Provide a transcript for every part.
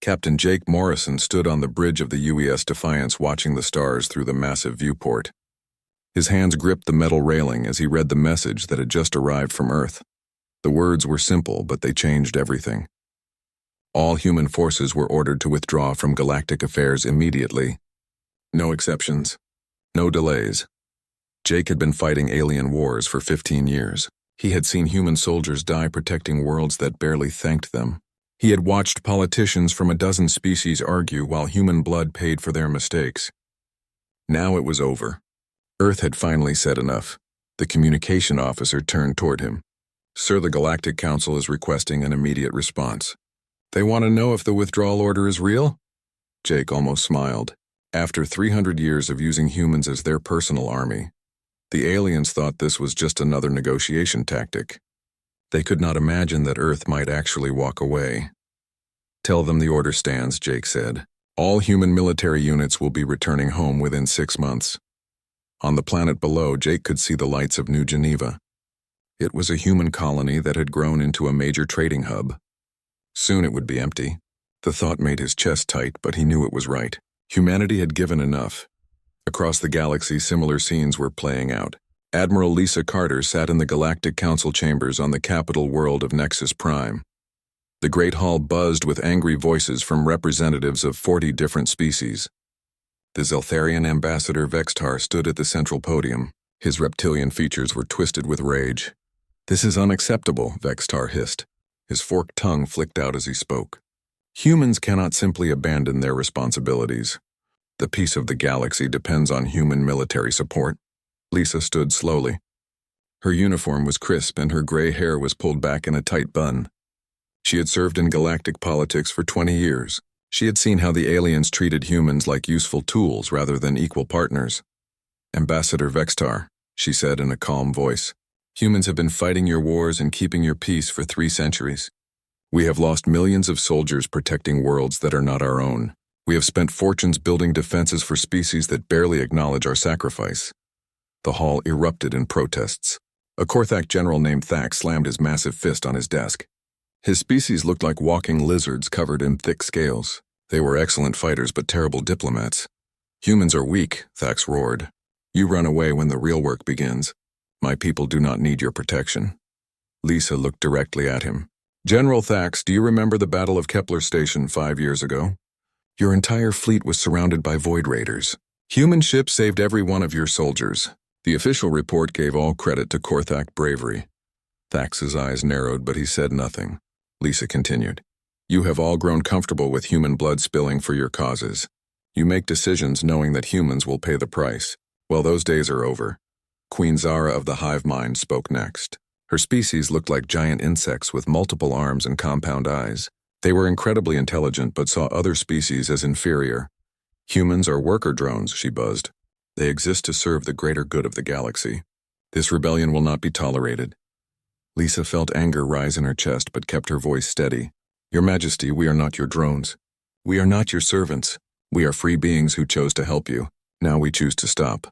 Captain Jake Morrison stood on the bridge of the UES Defiance watching the stars through the massive viewport. His hands gripped the metal railing as he read the message that had just arrived from Earth. The words were simple, but they changed everything. All human forces were ordered to withdraw from galactic affairs immediately. No exceptions. No delays. Jake had been fighting alien wars for 15 years. He had seen human soldiers die protecting worlds that barely thanked them. He had watched politicians from a dozen species argue while human blood paid for their mistakes. Now it was over. Earth had finally said enough. The communication officer turned toward him. "Sir, the Galactic Council is requesting an immediate response." "They want to know if the withdrawal order is real?" Jake almost smiled. After 300 years of using humans as their personal army, the aliens thought this was just another negotiation tactic. They could not imagine that Earth might actually walk away. "Tell them the order stands," Jake said. "All human military units will be returning home within 6 months." On the planet below, Jake could see the lights of New Geneva. It was a human colony that had grown into a major trading hub. Soon it would be empty. The thought made his chest tight, but he knew it was right. Humanity had given enough. Across the galaxy, similar scenes were playing out. Admiral Lisa Carter sat in the Galactic Council chambers on the capital world of Nexus Prime. The Great Hall buzzed with angry voices from representatives of 40 different species. The Zeltharian ambassador Vextar stood at the central podium. His reptilian features were twisted with rage. "This is unacceptable," Vextar hissed. His forked tongue flicked out as he spoke. "Humans cannot simply abandon their responsibilities. The peace of the galaxy depends on human military support." Lisa stood slowly. Her uniform was crisp and her gray hair was pulled back in a tight bun. She had served in galactic politics for 20 years. She had seen how the aliens treated humans like useful tools rather than equal partners. "Ambassador Vextar," she said in a calm voice, "humans have been fighting your wars and keeping your peace for 3 centuries. We have lost millions of soldiers protecting worlds that are not our own. We have spent fortunes building defenses for species that barely acknowledge our sacrifice." The hall erupted in protests. A Korthak general named Thax slammed his massive fist on his desk. His species looked like walking lizards covered in thick scales. They were excellent fighters but terrible diplomats. "Humans are weak," Thax roared. "You run away when the real work begins. My people do not need your protection." Lisa looked directly at him. "General Thax, do you remember the Battle of Kepler Station 5 years ago? Your entire fleet was surrounded by void raiders. Human ships saved every one of your soldiers. The official report gave all credit to Korthak bravery." Thax's eyes narrowed, but he said nothing. Lisa continued. "You have all grown comfortable with human blood spilling for your causes. You make decisions knowing that humans will pay the price. Well, those days are over." Queen Zara of the Hive Mind spoke next. Her species looked like giant insects with multiple arms and compound eyes. They were incredibly intelligent but saw other species as inferior. "Humans are worker drones," she buzzed. "They exist to serve the greater good of the galaxy. This rebellion will not be tolerated." Lisa felt anger rise in her chest but kept her voice steady. "Your Majesty, we are not your drones. We are not your servants. We are free beings who chose to help you. Now we choose to stop."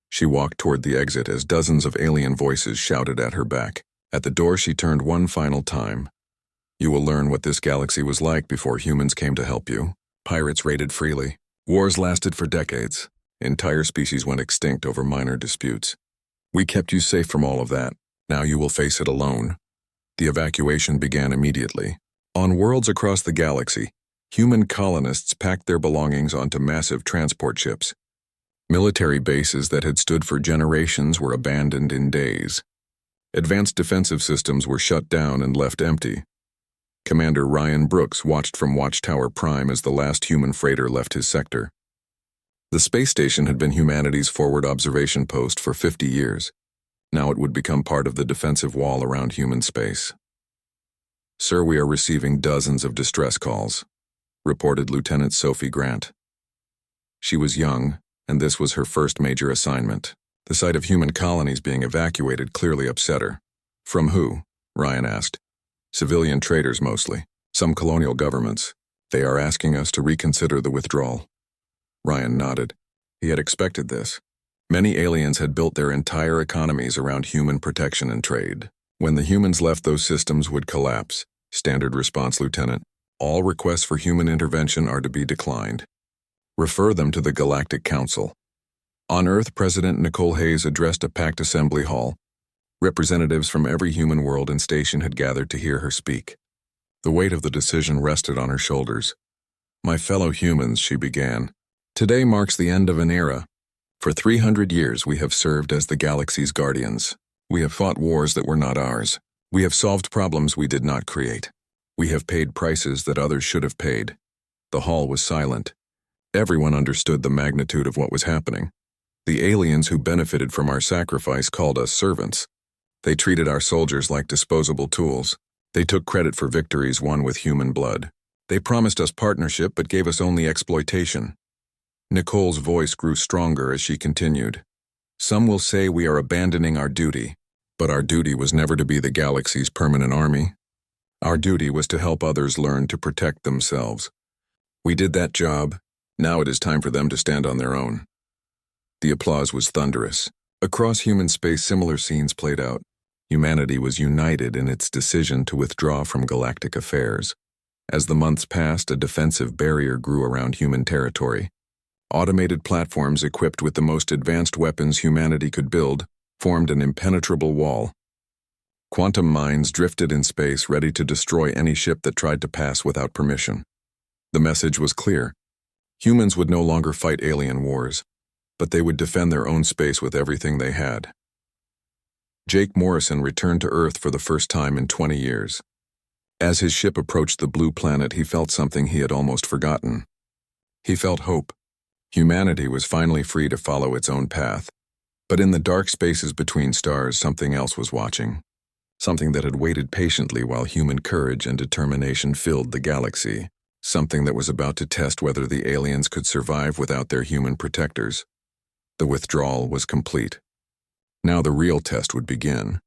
She walked toward the exit as dozens of alien voices shouted at her back. At the door she turned one final time. "You will learn what this galaxy was like before humans came to help you. Pirates raided freely. Wars lasted for decades. Entire species went extinct over minor disputes. We kept you safe from all of that. Now you will face it alone." The evacuation began immediately. On worlds across the galaxy, human colonists packed their belongings onto massive transport ships. Military bases that had stood for generations were abandoned in days. Advanced defensive systems were shut down and left empty. Commander Ryan Brooks watched from Watchtower Prime as the last human freighter left his sector. The space station had been humanity's forward observation post for 50 years. Now it would become part of the defensive wall around human space. "Sir, we are receiving dozens of distress calls," reported Lieutenant Sophie Grant. She was young, and this was her first major assignment. The sight of human colonies being evacuated clearly upset her. "From who?" Ryan asked. "Civilian traders mostly. Some colonial governments. They are asking us to reconsider the withdrawal." Ryan nodded. He had expected this. Many aliens had built their entire economies around human protection and trade. When the humans left, those systems would collapse. "Standard response, Lieutenant. All requests for human intervention are to be declined. Refer them to the Galactic Council. On Earth, President Nicole Hayes addressed a packed assembly hall. Representatives from every human world and station had gathered to hear her speak. The weight of the decision rested on her shoulders. "My fellow humans," she began, "today marks the end of an era. For 300 years we have served as the galaxy's guardians. We have fought wars that were not ours. We have solved problems we did not create. We have paid prices that others should have paid." The hall was silent. Everyone understood the magnitude of what was happening. The aliens who benefited from our sacrifice called us servants. They treated our soldiers like disposable tools. They took credit for victories won with human blood. They promised us partnership but gave us only exploitation. Nicole's voice grew stronger as she continued. "Some will say we are abandoning our duty, but our duty was never to be the galaxy's permanent army. Our duty was to help others learn to protect themselves. We did that job. Now it is time for them to stand on their own." The applause was thunderous. Across human space, similar scenes played out. Humanity was united in its decision to withdraw from galactic affairs. As the months passed, a defensive barrier grew around human territory. Automated platforms equipped with the most advanced weapons humanity could build formed an impenetrable wall. Quantum mines drifted in space, ready to destroy any ship that tried to pass without permission. The message was clear. Humans would no longer fight alien wars, but they would defend their own space with everything they had. Jake Morrison returned to Earth for the first time in 20 years. As his ship approached the blue planet, he felt something he had almost forgotten. He felt hope. Humanity was finally free to follow its own path. But in the dark spaces between stars, something else was watching. Something that had waited patiently while human courage and determination filled the galaxy. Something that was about to test whether the aliens could survive without their human protectors. The withdrawal was complete. Now the real test would begin.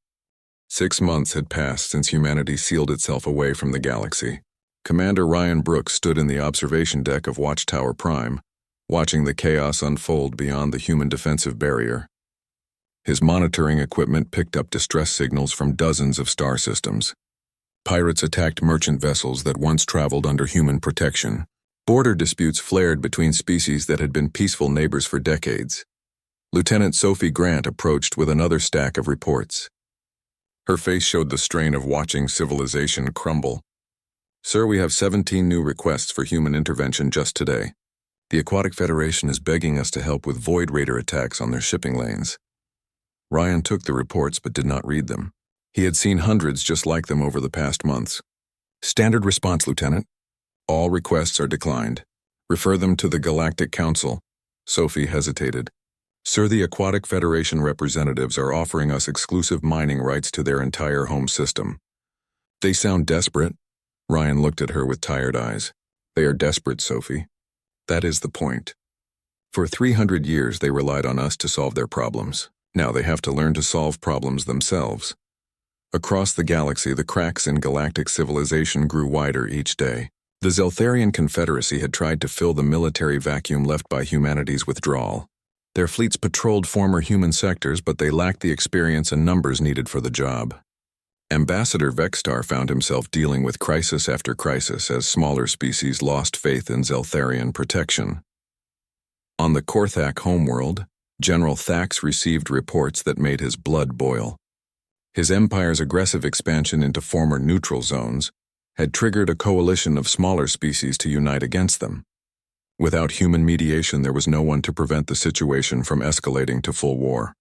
6 months had passed since humanity sealed itself away from the galaxy. Commander Ryan Brooks stood in the observation deck of Watchtower Prime, watching the chaos unfold beyond the human defensive barrier. His monitoring equipment picked up distress signals from dozens of star systems. Pirates attacked merchant vessels that once traveled under human protection. Border disputes flared between species that had been peaceful neighbors for decades. Lieutenant Sophie Grant approached with another stack of reports. Her face showed the strain of watching civilization crumble. "Sir, we have 17 new requests for human intervention just today. The Aquatic Federation is begging us to help with Void Raider attacks on their shipping lanes." Ryan took the reports but did not read them. He had seen hundreds just like them over the past months. "Standard response, Lieutenant. All requests are declined. Refer them to the Galactic Council." Sophie hesitated. "Sir, the Aquatic Federation representatives are offering us exclusive mining rights to their entire home system." "They sound desperate." Ryan looked at her with tired eyes. "They are desperate, Sophie. That is the point. For 300 years they relied on us to solve their problems. Now they have to learn to solve problems themselves." Across the galaxy, the cracks in galactic civilization grew wider each day. The Zeltharian Confederacy had tried to fill the military vacuum left by humanity's withdrawal. Their fleets patrolled former human sectors, but they lacked the experience and numbers needed for the job. Ambassador Vexstar found himself dealing with crisis after crisis as smaller species lost faith in Zeltharian protection. On the Korthak homeworld, General Thax received reports that made his blood boil. His empire's aggressive expansion into former neutral zones had triggered a coalition of smaller species to unite against them. Without human mediation, there was no one to prevent the situation from escalating to full war.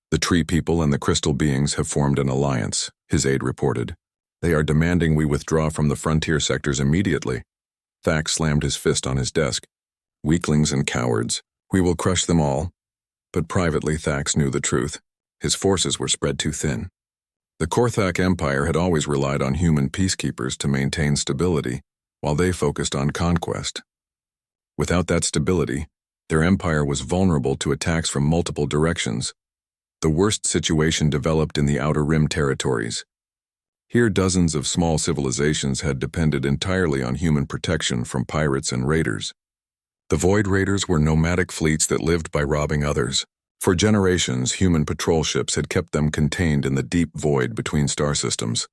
"The Tree People and the Crystal Beings have formed an alliance," his aide reported. "They are demanding we withdraw from the frontier sectors immediately." Thax slammed his fist on his desk. "Weaklings and cowards. We will crush them all." But privately, Thax knew the truth. His forces were spread too thin. The Korthak Empire had always relied on human peacekeepers to maintain stability, while they focused on conquest. Without that stability, their empire was vulnerable to attacks from multiple directions. The worst situation developed in the Outer Rim territories. Here, dozens of small civilizations had depended entirely on human protection from pirates and raiders. The Void Raiders were nomadic fleets that lived by robbing others. For generations, human patrol ships had kept them contained in the deep void between star systems.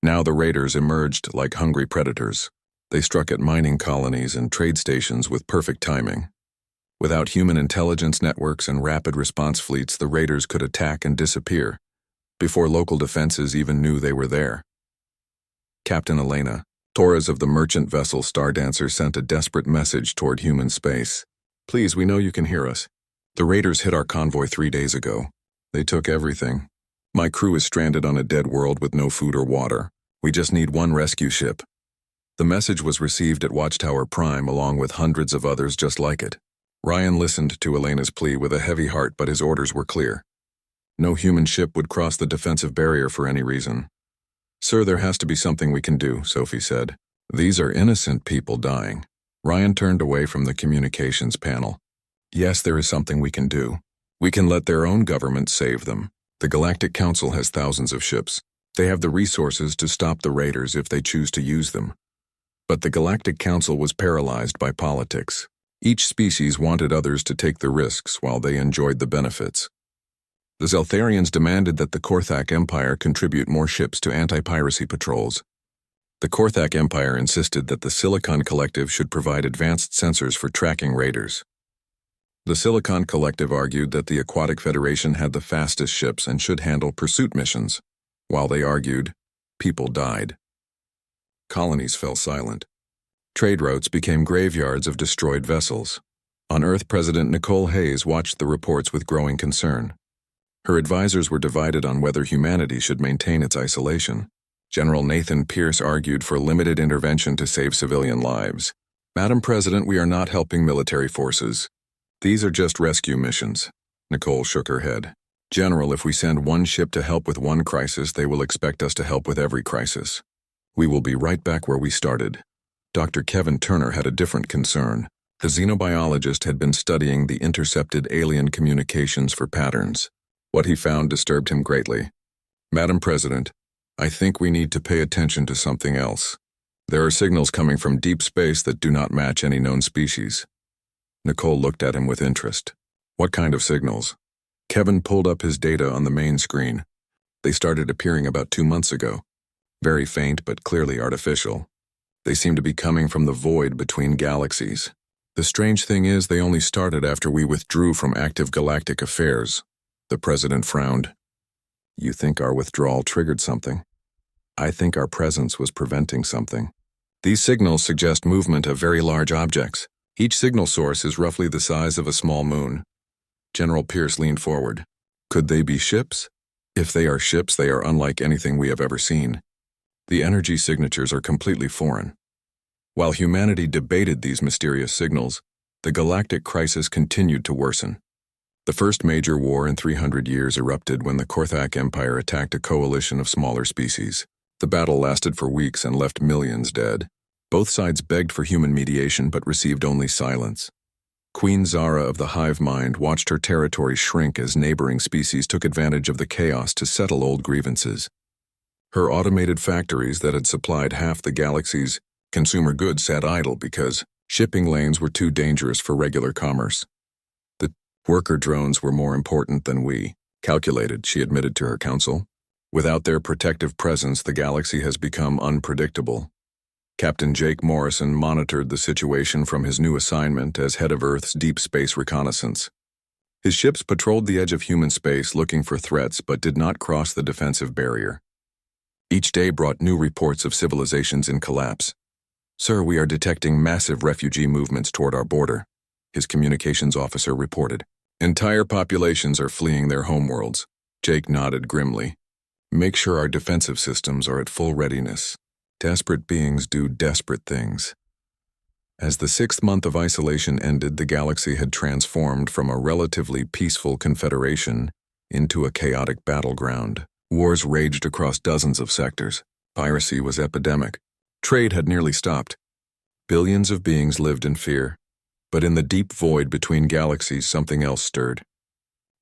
Now the raiders emerged like hungry predators. They struck at mining colonies and trade stations with perfect timing. Without human intelligence networks and rapid response fleets, the raiders could attack and disappear before local defenses even knew they were there. Captain Elena Torres of the merchant vessel Stardancer sent a desperate message toward human space. "Please, we know you can hear us. The raiders hit our convoy 3 days ago. They took everything. My crew is stranded on a dead world with no food or water. We just need one rescue ship." The message was received at Watchtower Prime along with hundreds of others just like it. Ryan listened to Elena's plea with a heavy heart, but his orders were clear. No human ship would cross the defensive barrier for any reason. "Sir, there has to be something we can do," Sophie said. "These are innocent people dying." Ryan turned away from the communications panel. "Yes, there is something we can do. We can let their own government save them. The Galactic Council has thousands of ships. They have the resources to stop the raiders if they choose to use them." But the Galactic Council was paralyzed by politics. Each species wanted others to take the risks while they enjoyed the benefits. The Zeltharians demanded that the Korthak Empire contribute more ships to anti-piracy patrols. The Korthak Empire insisted that the Silicon Collective should provide advanced sensors for tracking raiders. The Silicon Collective argued that the Aquatic Federation had the fastest ships and should handle pursuit missions. While they argued, people died. Colonies fell silent. Trade routes became graveyards of destroyed vessels. On Earth, President Nicole Hayes watched the reports with growing concern. Her advisors were divided on whether humanity should maintain its isolation. General Nathan Pierce argued for limited intervention to save civilian lives. "Madam President, we are not helping military forces. These are just rescue missions." Nicole shook her head. "General, if we send one ship to help with one crisis, they will expect us to help with every crisis. We will be right back where we started." Dr. Kevin Turner had a different concern. The xenobiologist had been studying the intercepted alien communications for patterns. What he found disturbed him greatly. "Madam President, I think we need to pay attention to something else. There are signals coming from deep space that do not match any known species." Nicole looked at him with interest. "What kind of signals?" Kevin pulled up his data on the main screen. They started appearing about 2 months ago. Very faint but clearly artificial. They seem to be coming from the void between galaxies. The strange thing is they only started after we withdrew from active galactic affairs. The president frowned. "You think our withdrawal triggered something? I think our presence was preventing something. These signals suggest movement of very large objects. Each signal source is roughly the size of a small moon." General Pierce leaned forward. "Could they be ships? If they are ships, they are unlike anything we have ever seen. The energy signatures are completely foreign." While humanity debated these mysterious signals, the galactic crisis continued to worsen. The first major war in 300 years erupted when the Korthak Empire attacked a coalition of smaller species. The battle lasted for weeks and left millions dead. Both sides begged for human mediation but received only silence. Queen Zara of the hive mind watched her territory shrink as neighboring species took advantage of the chaos to settle old grievances. Her automated factories that had supplied half the galaxy's consumer goods sat idle because shipping lanes were too dangerous for regular commerce. "The worker drones were more important than we calculated," she admitted to her council. "Without their protective presence, the galaxy has become unpredictable." Captain Jake Morrison monitored the situation from his new assignment as head of Earth's deep space reconnaissance. His ships patrolled the edge of human space looking for threats but did not cross the defensive barrier. Each day brought new reports of civilizations in collapse. "Sir, we are detecting massive refugee movements toward our border," his communications officer reported. "Entire populations are fleeing their homeworlds." Jake nodded grimly. "Make sure our defensive systems are at full readiness. Desperate beings do desperate things." As the 6th month of isolation ended, the galaxy had transformed from a relatively peaceful confederation into a chaotic battleground. Wars raged across dozens of sectors. Piracy was epidemic. Trade had nearly stopped. Billions of beings lived in fear. But in the deep void between galaxies, something else stirred.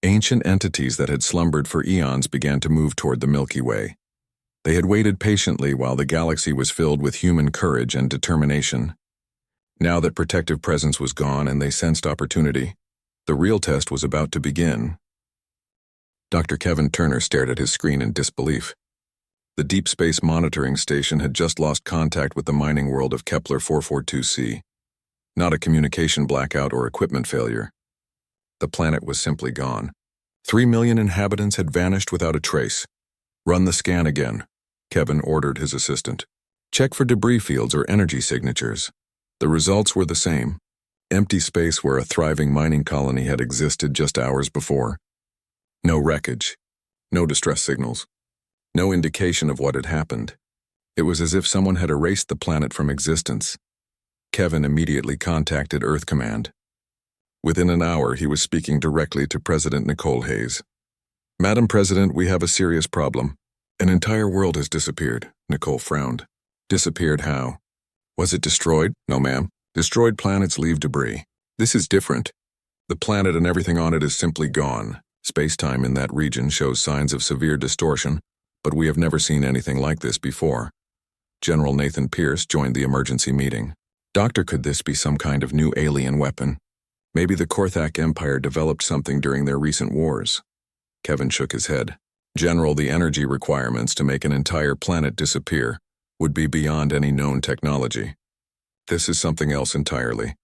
Ancient entities that had slumbered for eons began to move toward the Milky Way. They had waited patiently while the galaxy was filled with human courage and determination. Now that protective presence was gone and they sensed opportunity, the real test was about to begin. Dr. Kevin Turner stared at his screen in disbelief. The Deep Space Monitoring Station had just lost contact with the mining world of Kepler 442c. Not a communication blackout or equipment failure. The planet was simply gone. 3 million inhabitants had vanished without a trace. Run the scan again, Kevin ordered his assistant. Check for debris fields or energy signatures. The results were the same. Empty space where a thriving mining colony had existed just hours before. No wreckage. No distress signals. No indication of what had happened. It was as if someone had erased the planet from existence. Kevin immediately contacted Earth Command. Within an hour, he was speaking directly to President Nicole Hayes. Madam President, we have a serious problem. An entire world has disappeared, Nicole frowned. Disappeared how? Was it destroyed? No, ma'am. Destroyed planets leave debris. This is different. The planet and everything on it is simply gone. Space-time in that region shows signs of severe distortion, but we have never seen anything like this before. General Nathan Pierce joined the emergency meeting. Doctor, could this be some kind of new alien weapon? Maybe the Korthak Empire developed something during their recent wars. Kevin shook his head. General, the energy requirements to make an entire planet disappear would be beyond any known technology. This is something else entirely.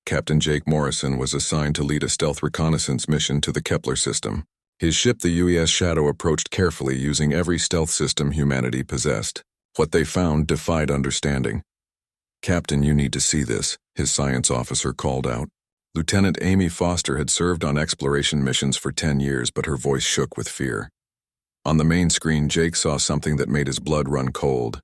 Captain Jake Morrison was assigned to lead a stealth reconnaissance mission to the Kepler system. His ship, the UES Shadow, approached carefully using every stealth system humanity possessed. What they found defied understanding. Captain, you need to see this, his science officer called out. Lieutenant Amy Foster had served on exploration missions for 10 years, but her voice shook with fear. On the main screen, Jake saw something that made his blood run cold.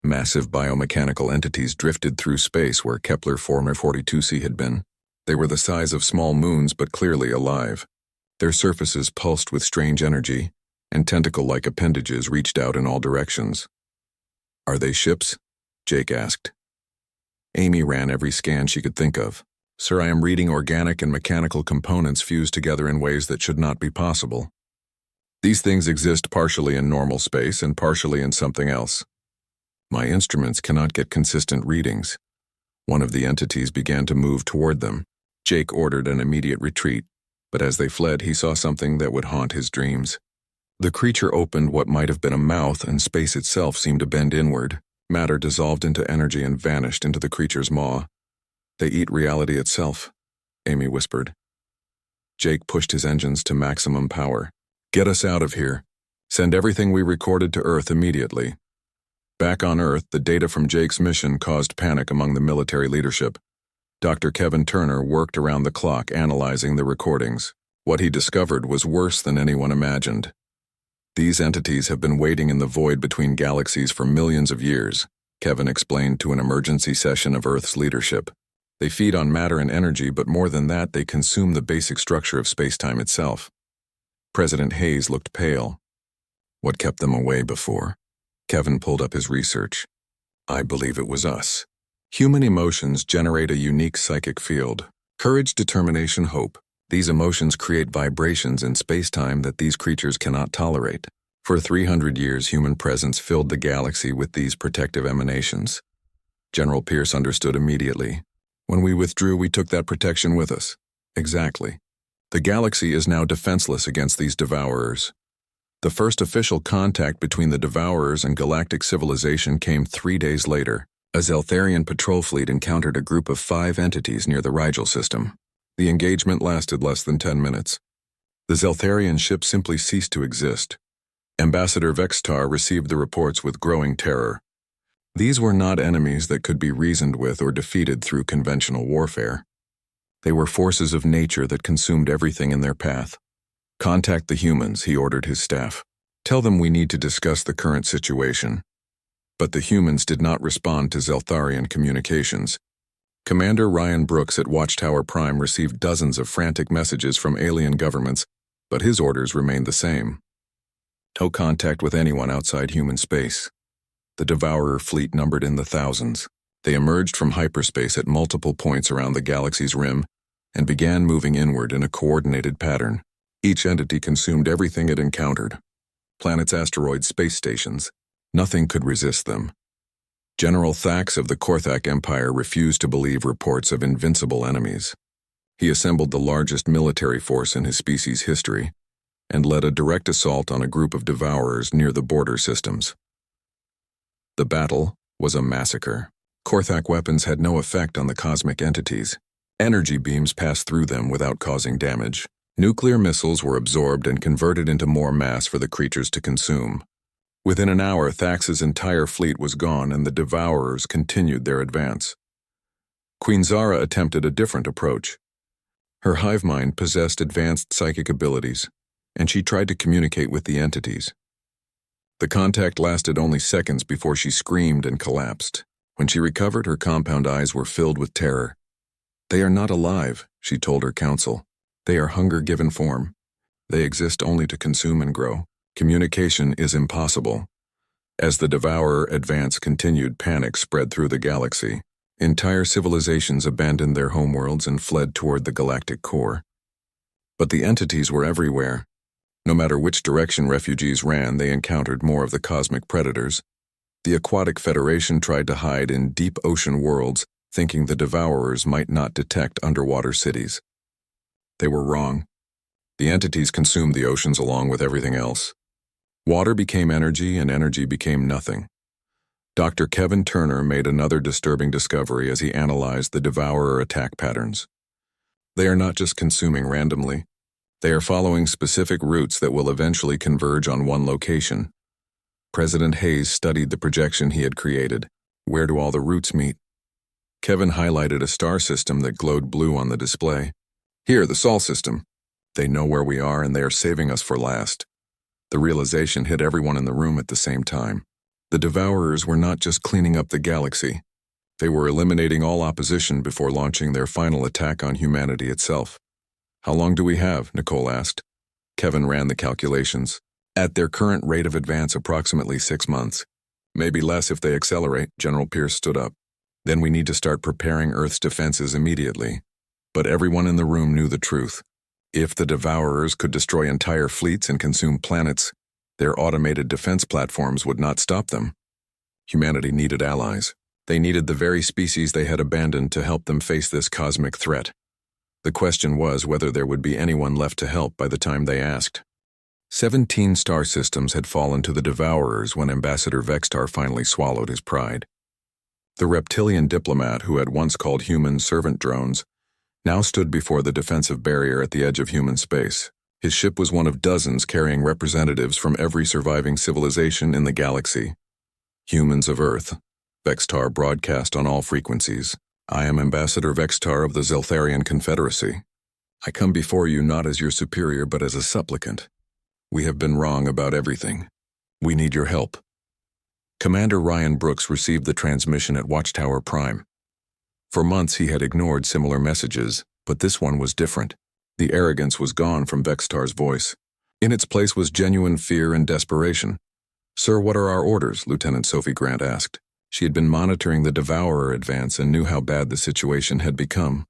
Massive biomechanical entities drifted through space where Kepler 442c had been. They were the size of small moons, but clearly alive. Their surfaces pulsed with strange energy, and tentacle-like appendages reached out in all directions. Are they ships? Jake asked. Amy ran every scan she could think of. Sir, I am reading organic and mechanical components fused together in ways that should not be possible. These things exist partially in normal space and partially in something else. My instruments cannot get consistent readings. One of the entities began to move toward them. Jake ordered an immediate retreat, but as they fled, he saw something that would haunt his dreams. The creature opened what might have been a mouth, and space itself seemed to bend inward. Matter dissolved into energy and vanished into the creature's maw. They eat reality itself, Amy whispered. Jake pushed his engines to maximum power. Get us out of here. Send everything we recorded to Earth immediately. Back on Earth, the data from Jake's mission caused panic among the military leadership. Dr. Kevin Turner worked around the clock analyzing the recordings. What he discovered was worse than anyone imagined. These entities have been waiting in the void between galaxies for millions of years, Kevin explained to an emergency session of Earth's leadership. They feed on matter and energy, but more than that, they consume the basic structure of space-time itself. President Hayes looked pale. What kept them away before? Kevin pulled up his research. I believe it was us. Human emotions generate a unique psychic field. Courage, determination, hope. These emotions create vibrations in space-time that these creatures cannot tolerate. For 300 years, human presence filled the galaxy with these protective emanations. General Pierce understood immediately. When we withdrew, we took that protection with us. Exactly. The galaxy is now defenseless against these devourers. The first official contact between the Devourers and galactic civilization came 3 days later. A Zeltharian patrol fleet encountered a group of 5 entities near the Rigel system. The engagement lasted less than 10 minutes. The Zeltharian ship simply ceased to exist. Ambassador Vextar received the reports with growing terror. These were not enemies that could be reasoned with or defeated through conventional warfare. They were forces of nature that consumed everything in their path. Contact the humans, he ordered his staff. Tell them we need to discuss the current situation. But the humans did not respond to Zeltharian communications. Commander Ryan Brooks at Watchtower Prime received dozens of frantic messages from alien governments, but his orders remained the same. No contact with anyone outside human space. The Devourer fleet numbered in the thousands. They emerged from hyperspace at multiple points around the galaxy's rim and began moving inward in a coordinated pattern. Each entity consumed everything it encountered. Planets, asteroids, space stations. Nothing could resist them. General Thax of the Korthak Empire refused to believe reports of invincible enemies. He assembled the largest military force in his species' history and led a direct assault on a group of devourers near the border systems. The battle was a massacre. Korthak weapons had no effect on the cosmic entities. Energy beams passed through them without causing damage. Nuclear missiles were absorbed and converted into more mass for the creatures to consume. Within an hour, Thax's entire fleet was gone and the Devourers continued their advance. Queen Zara attempted a different approach. Her hive mind possessed advanced psychic abilities, and she tried to communicate with the entities. The contact lasted only seconds before she screamed and collapsed. When she recovered, her compound eyes were filled with terror. "They are not alive," she told her council. "They are hunger given form. They exist only to consume and grow. Communication is impossible." As the Devourer advance continued, panic spread through the galaxy. Entire civilizations abandoned their homeworlds and fled toward the galactic core. But the entities were everywhere. No matter which direction refugees ran, they encountered more of the cosmic predators. The Aquatic Federation tried to hide in deep ocean worlds, thinking the Devourers might not detect underwater cities. They were wrong. The entities consumed the oceans along with everything else. Water became energy, and energy became nothing. Dr. Kevin Turner made another disturbing discovery as he analyzed the Devourer attack patterns. They are not just consuming randomly. They are following specific routes that will eventually converge on one location. President Hayes studied the projection he had created. Where do all the routes meet? Kevin highlighted a star system that glowed blue on the display. "Here, the Sol system. They know where we are and they are saving us for last." The realization hit everyone in the room at the same time. The Devourers were not just cleaning up the galaxy. They were eliminating all opposition before launching their final attack on humanity itself. "How long do we have?" Nicole asked. Kevin ran the calculations. "At their current rate of advance, approximately 6 months. Maybe less if they accelerate." General Pierce stood up. "Then we need to start preparing Earth's defenses immediately." But everyone in the room knew the truth. If the Devourers could destroy entire fleets and consume planets, their automated defense platforms would not stop them. Humanity needed allies. They needed the very species they had abandoned to help them face this cosmic threat. The question was whether there would be anyone left to help by the time they asked. 17 star systems had fallen to the Devourers when Ambassador Vextar finally swallowed his pride. The reptilian diplomat who had once called humans servant drones now stood before the defensive barrier at the edge of human space. His ship was one of dozens carrying representatives from every surviving civilization in the galaxy. "Humans of Earth," Vextar broadcast on all frequencies. "I am Ambassador Vextar of the Zeltharian Confederacy. I come before you not as your superior but as a supplicant. We have been wrong about everything. We need your help." Commander Ryan Brooks received the transmission at Watchtower Prime. For months he had ignored similar messages, but this one was different. The arrogance was gone from Vextar's voice. In its place was genuine fear and desperation. "Sir, what are our orders?" Lieutenant Sophie Grant asked. She had been monitoring the Devourer advance and knew how bad the situation had become.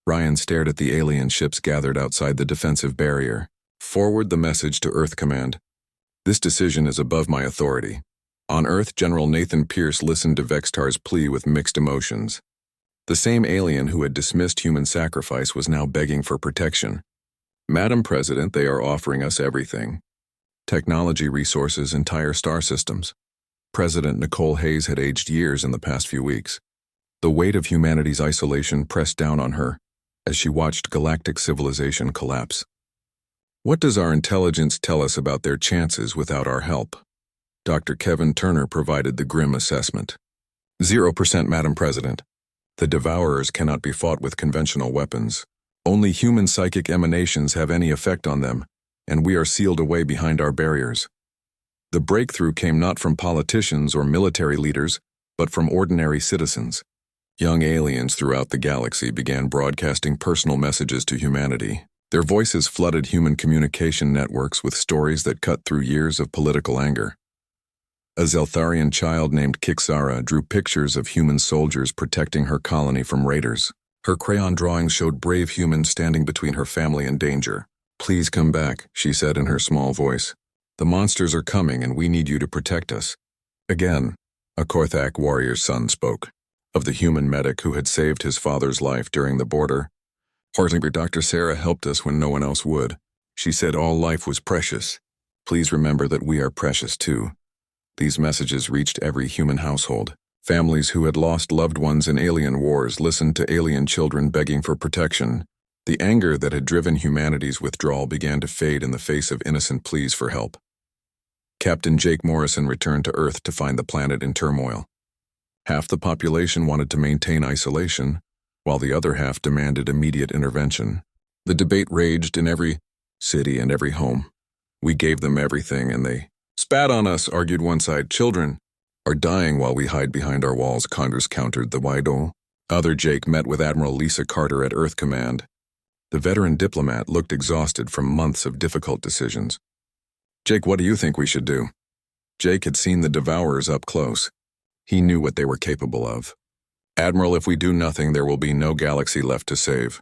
Ryan stared at the alien ships gathered outside the defensive barrier. "Forward the message to Earth Command. This decision is above my authority." On Earth, General Nathan Pierce listened to Vextar's plea with mixed emotions. The same alien who had dismissed human sacrifice was now begging for protection. "Madam President, they are offering us everything. Technology, resources, entire star systems." President Nicole Hayes had aged years in the past few weeks. The weight of humanity's isolation pressed down on her as she watched galactic civilization collapse. "What does our intelligence tell us about their chances without our help?" Dr. Kevin Turner provided the grim assessment. 0%, Madam President. The Devourers cannot be fought with conventional weapons. Only human psychic emanations have any effect on them, and we are sealed away behind our barriers. The breakthrough came not from politicians or military leaders, but from ordinary citizens. Young aliens throughout the galaxy began broadcasting personal messages to humanity. Their voices flooded human communication networks with stories that cut through years of political anger. A Zeltharian child named Kixara drew pictures of human soldiers protecting her colony from raiders. Her crayon drawings showed brave humans standing between her family and danger. "Please come back," she said in her small voice. "The monsters are coming and we need you to protect us." Again, a Korthak warrior's son spoke, of the human medic who had saved his father's life during the border. "Hartinger, Dr. Sarah helped us when no one else would. She said all life was precious. Please remember that we are precious too." These messages reached every human household. Families who had lost loved ones in alien wars listened to alien children begging for protection. The anger that had driven humanity's withdrawal began to fade in the face of innocent pleas for help. Captain Jake Morrison returned to Earth to find the planet in turmoil. Half the population wanted to maintain isolation, while the other half demanded immediate intervention. The debate raged in every city and every home. We gave them everything, and they spat on us, argued one side. Children are dying while we hide behind our walls, Congress countered the Wido. Other Jake met with Admiral Lisa Carter at Earth Command. The veteran diplomat looked exhausted from months of difficult decisions. Jake, what do you think we should do? Jake had seen the Devourers up close. He knew what they were capable of. Admiral, if we do nothing, there will be no galaxy left to save.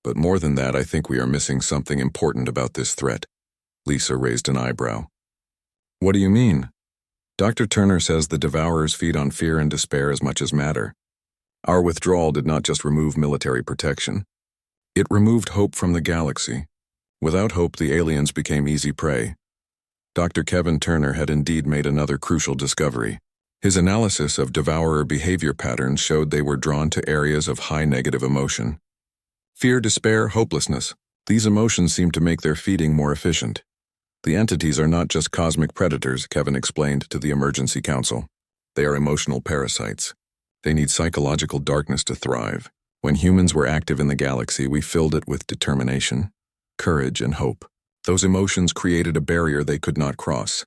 But more than that, I think we are missing something important about this threat. Lisa raised an eyebrow. What do you mean? Dr. Turner says the Devourers feed on fear and despair as much as matter. Our withdrawal did not just remove military protection. It removed hope from the galaxy. Without hope, the aliens became easy prey. Dr. Kevin Turner had indeed made another crucial discovery. His analysis of devourer behavior patterns showed they were drawn to areas of high negative emotion. Fear, despair, hopelessness. These emotions seemed to make their feeding more efficient. The entities are not just cosmic predators, Kevin explained to the Emergency Council. They are emotional parasites. They need psychological darkness to thrive. When humans were active in the galaxy, we filled it with determination, courage, and hope. Those emotions created a barrier they could not cross.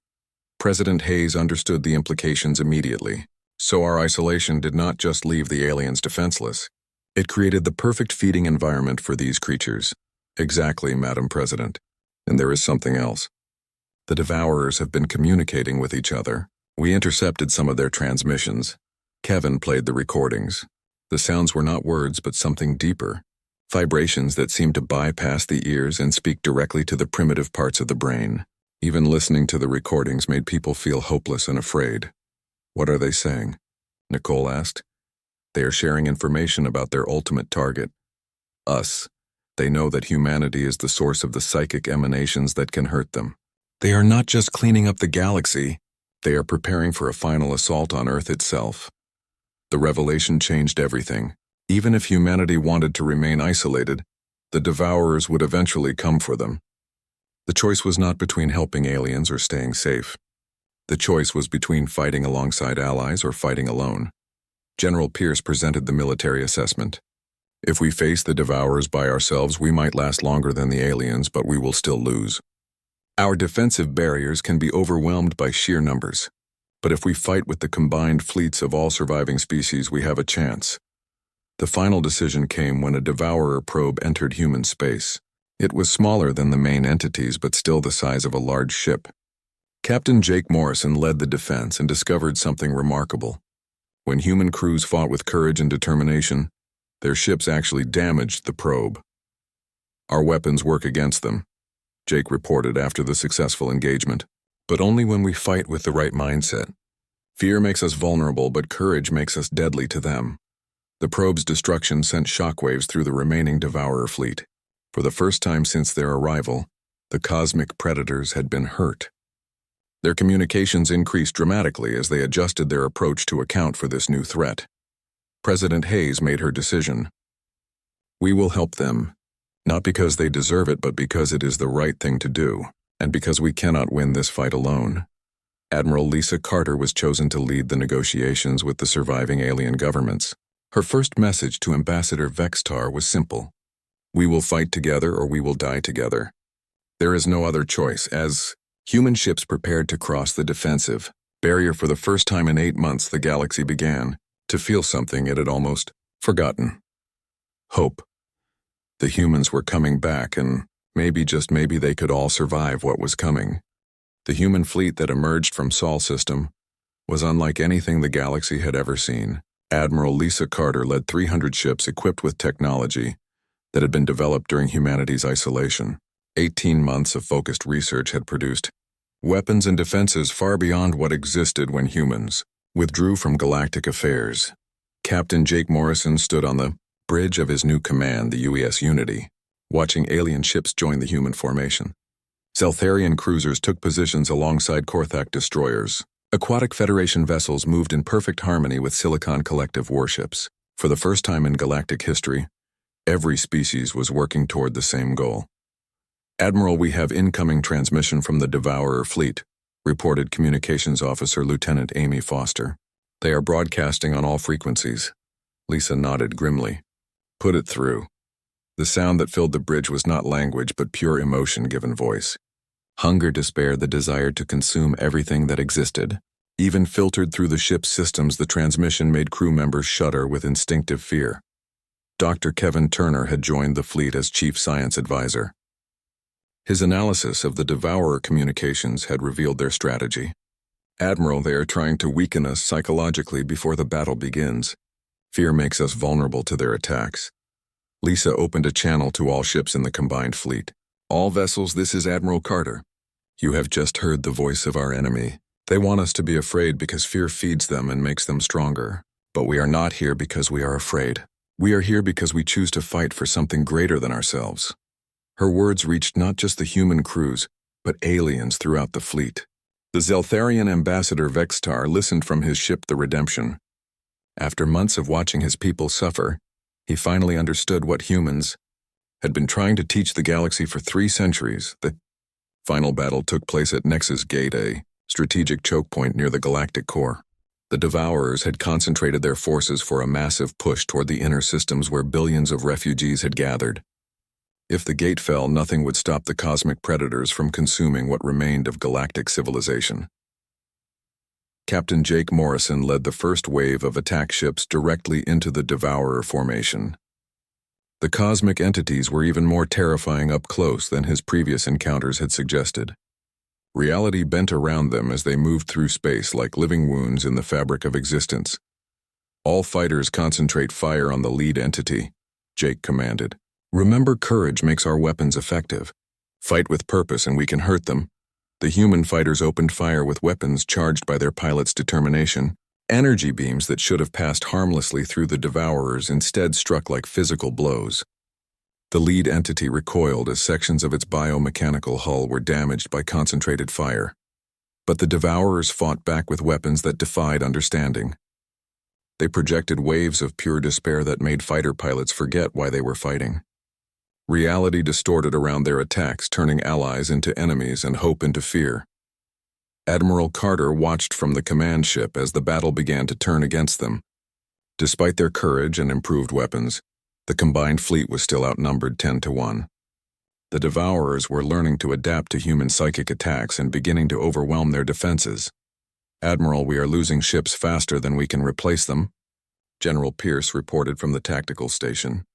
President Hayes understood the implications immediately. So our isolation did not just leave the aliens defenseless. It created the perfect feeding environment for these creatures. Exactly, Madam President. And there is something else. The Devourers have been communicating with each other. We intercepted some of their transmissions. Kevin played the recordings. The sounds were not words, but something deeper. Vibrations that seemed to bypass the ears and speak directly to the primitive parts of the brain. Even listening to the recordings made people feel hopeless and afraid. What are they saying? Nicole asked. They are sharing information about their ultimate target. Us. They know that humanity is the source of the psychic emanations that can hurt them. They are not just cleaning up the galaxy. They are preparing for a final assault on Earth itself. The revelation changed everything. Even if humanity wanted to remain isolated, the Devourers would eventually come for them. The choice was not between helping aliens or staying safe. The choice was between fighting alongside allies or fighting alone. General Pierce presented the military assessment. If we face the Devourers by ourselves, we might last longer than the aliens, but we will still lose. Our defensive barriers can be overwhelmed by sheer numbers. But if we fight with the combined fleets of all surviving species, we have a chance. The final decision came when a Devourer probe entered human space. It was smaller than the main entities, but still the size of a large ship. Captain Jake Morrison led the defense and discovered something remarkable. When human crews fought with courage and determination, their ships actually damaged the probe. Our weapons work against them, Jake reported after the successful engagement. But only when we fight with the right mindset. Fear makes us vulnerable, but courage makes us deadly to them. The probe's destruction sent shockwaves through the remaining Devourer fleet. For the first time since their arrival, the cosmic predators had been hurt. Their communications increased dramatically as they adjusted their approach to account for this new threat. President Hayes made her decision. We will help them, not because they deserve it, but because it is the right thing to do, and because we cannot win this fight alone. Admiral Lisa Carter was chosen to lead the negotiations with the surviving alien governments. Her first message to Ambassador Vextar was simple. We will fight together or we will die together. There is no other choice. As human ships prepared to cross the defensive barrier for the first time in 8 months, the galaxy began to feel something it had almost forgotten. Hope. The humans were coming back, and maybe, just maybe, they could all survive what was coming. The human fleet that emerged from Sol system was unlike anything the galaxy had ever seen. Admiral Lisa Carter led 300 ships equipped with technology that had been developed during humanity's isolation. 18 months of focused research had produced weapons and defenses far beyond what existed when humans withdrew from galactic affairs. Captain Jake Morrison stood on the bridge of his new command, the UES Unity, watching alien ships join the human formation. Zeltharian cruisers took positions alongside Korthak destroyers. Aquatic Federation vessels moved in perfect harmony with Silicon Collective warships. For the first time in galactic history, every species was working toward the same goal. "Admiral, we have incoming transmission from the Devourer fleet," reported Communications Officer Lieutenant Amy Foster. "They are broadcasting on all frequencies." Lisa nodded grimly. "Put it through." The sound that filled the bridge was not language but pure emotion given voice. Hunger, despair, the desire to consume everything that existed. Even filtered through the ship's systems, the transmission made crew members shudder with instinctive fear. Dr. Kevin Turner had joined the fleet as Chief Science Advisor. His analysis of the Devourer communications had revealed their strategy. "Admiral, they are trying to weaken us psychologically before the battle begins. Fear makes us vulnerable to their attacks." Lisa opened a channel to all ships in the combined fleet. "All vessels, this is Admiral Carter. You have just heard the voice of our enemy. They want us to be afraid because fear feeds them and makes them stronger. But we are not here because we are afraid. We are here because we choose to fight for something greater than ourselves." Her words reached not just the human crews, but aliens throughout the fleet. The Zeltharian ambassador Vextar listened from his ship the Redemption. After months of watching his people suffer, he finally understood what humans had been trying to teach the galaxy for 3 centuries. The final battle took place at Nexus Gate, a strategic choke point near the galactic core. The Devourers had concentrated their forces for a massive push toward the inner systems where billions of refugees had gathered. If the gate fell, nothing would stop the cosmic predators from consuming what remained of galactic civilization. Captain Jake Morrison led the first wave of attack ships directly into the Devourer formation. The cosmic entities were even more terrifying up close than his previous encounters had suggested. Reality bent around them as they moved through space like living wounds in the fabric of existence. "All fighters concentrate fire on the lead entity," Jake commanded. "Remember, courage makes our weapons effective. Fight with purpose and we can hurt them." The human fighters opened fire with weapons charged by their pilot's determination. Energy beams that should have passed harmlessly through the Devourers instead struck like physical blows. The lead entity recoiled as sections of its biomechanical hull were damaged by concentrated fire. But the Devourers fought back with weapons that defied understanding. They projected waves of pure despair that made fighter pilots forget why they were fighting. Reality distorted around their attacks, turning allies into enemies and hope into fear. Admiral Carter watched from the command ship as the battle began to turn against them. Despite their courage and improved weapons, the combined fleet was still outnumbered 10-1. The Devourers were learning to adapt to human psychic attacks and beginning to overwhelm their defenses. "Admiral, we are losing ships faster than we can replace them," General Pierce reported from the tactical station.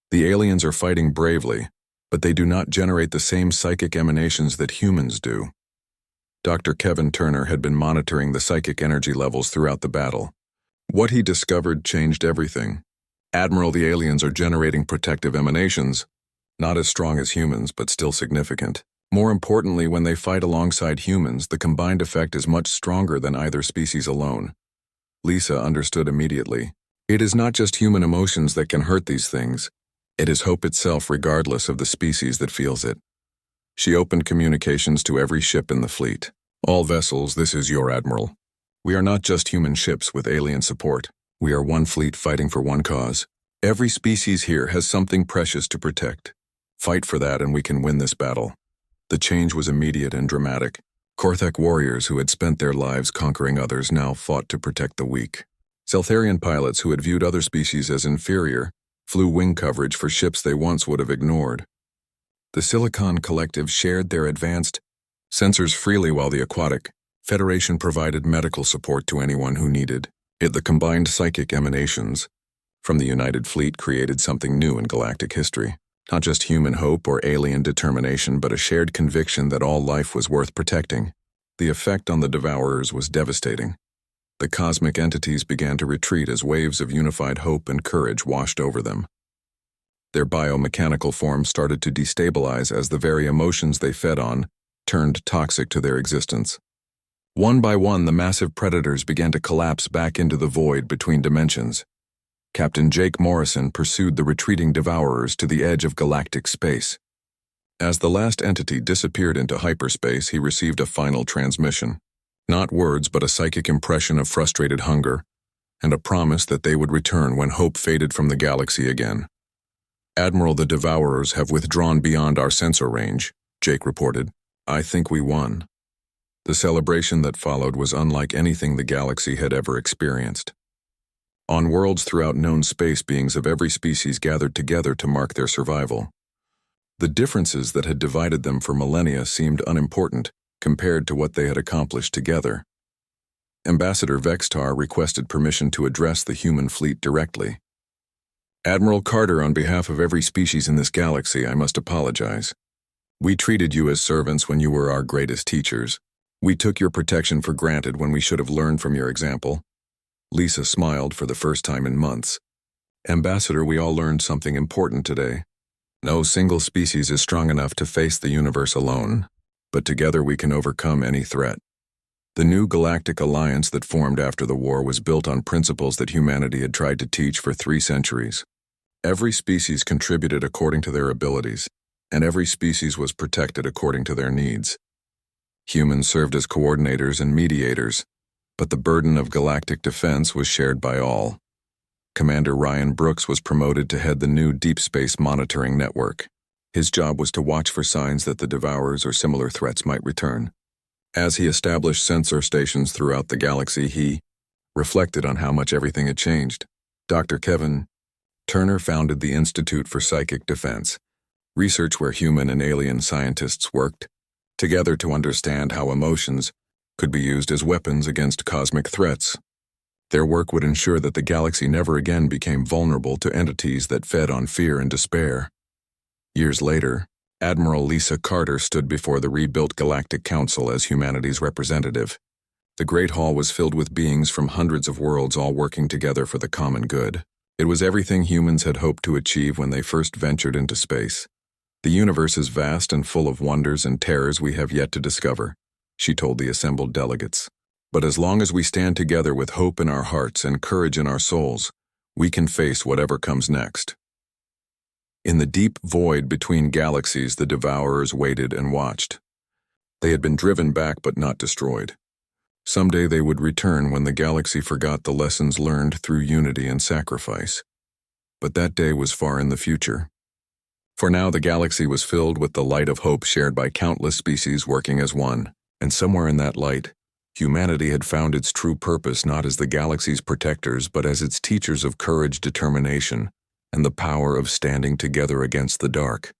"The aliens are fighting bravely, but they do not generate the same psychic emanations that humans do." Dr. Kevin Turner had been monitoring the psychic energy levels throughout the battle. What he discovered changed everything. "Admiral, the aliens are generating protective emanations, not as strong as humans, but still significant. More importantly, when they fight alongside humans, the combined effect is much stronger than either species alone." Lisa understood immediately. It is not just human emotions that can hurt these things. It is hope itself, regardless of the species that feels it. She opened communications to every ship in the fleet. "All vessels, this is your admiral. We are not just human ships with alien support. We are one fleet fighting for one cause. Every species here has something precious to protect. Fight for that and we can win this battle." The change was immediate and dramatic. Korthek warriors who had spent their lives conquering others now fought to protect the weak. Zeltharian pilots who had viewed other species as inferior flew wing coverage for ships they once would have ignored. The Silicon Collective shared their advanced sensors freely while the Aquatic Federation provided medical support to anyone who needed it. The combined psychic emanations from the United Fleet created something new in galactic history. Not just human hope or alien determination, but a shared conviction that all life was worth protecting. The effect on the Devourers was devastating. The cosmic entities began to retreat as waves of unified hope and courage washed over them. Their biomechanical forms started to destabilize as the very emotions they fed on turned toxic to their existence. One by one, the massive predators began to collapse back into the void between dimensions. Captain Jake Morrison pursued the retreating Devourers to the edge of galactic space. As the last entity disappeared into hyperspace, he received a final transmission. Not words, but a psychic impression of frustrated hunger, and a promise that they would return when hope faded from the galaxy again. "Admiral, the Devourers have withdrawn beyond our sensor range," Jake reported. "I think we won." The celebration that followed was unlike anything the galaxy had ever experienced. On worlds throughout known space, beings of every species gathered together to mark their survival. The differences that had divided them for millennia seemed unimportant compared to what they had accomplished together. Ambassador Vextar requested permission to address the human fleet directly. "Admiral Carter, on behalf of every species in this galaxy, I must apologize. We treated you as servants when you were our greatest teachers. We took your protection for granted when we should have learned from your example." Lisa smiled for the first time in months. "Ambassador, we all learned something important today. No single species is strong enough to face the universe alone, but together we can overcome any threat." The new galactic alliance that formed after the war was built on principles that humanity had tried to teach for 3 centuries. Every species contributed according to their abilities, and every species was protected according to their needs. Humans served as coordinators and mediators, but the burden of galactic defense was shared by all. Commander Ryan Brooks was promoted to head the new Deep Space Monitoring Network. His job was to watch for signs that the Devourers or similar threats might return. As he established sensor stations throughout the galaxy, he reflected on how much everything had changed. Dr. Kevin Turner founded the Institute for Psychic Defense, research where human and alien scientists worked together to understand how emotions could be used as weapons against cosmic threats. Their work would ensure that the galaxy never again became vulnerable to entities that fed on fear and despair. Years later, Admiral Lisa Carter stood before the rebuilt Galactic Council as humanity's representative. The Great Hall was filled with beings from hundreds of worlds, all working together for the common good. It was everything humans had hoped to achieve when they first ventured into space. "The universe is vast and full of wonders and terrors we have yet to discover," she told the assembled delegates. "But as long as we stand together with hope in our hearts and courage in our souls, we can face whatever comes next." In the deep void between galaxies, the Devourers waited and watched. They had been driven back but not destroyed. Someday they would return when the galaxy forgot the lessons learned through unity and sacrifice. But that day was far in the future. For now, the galaxy was filled with the light of hope shared by countless species working as one, and somewhere in that light, humanity had found its true purpose, not as the galaxy's protectors but as its teachers of courage, determination, and the power of standing together against the dark.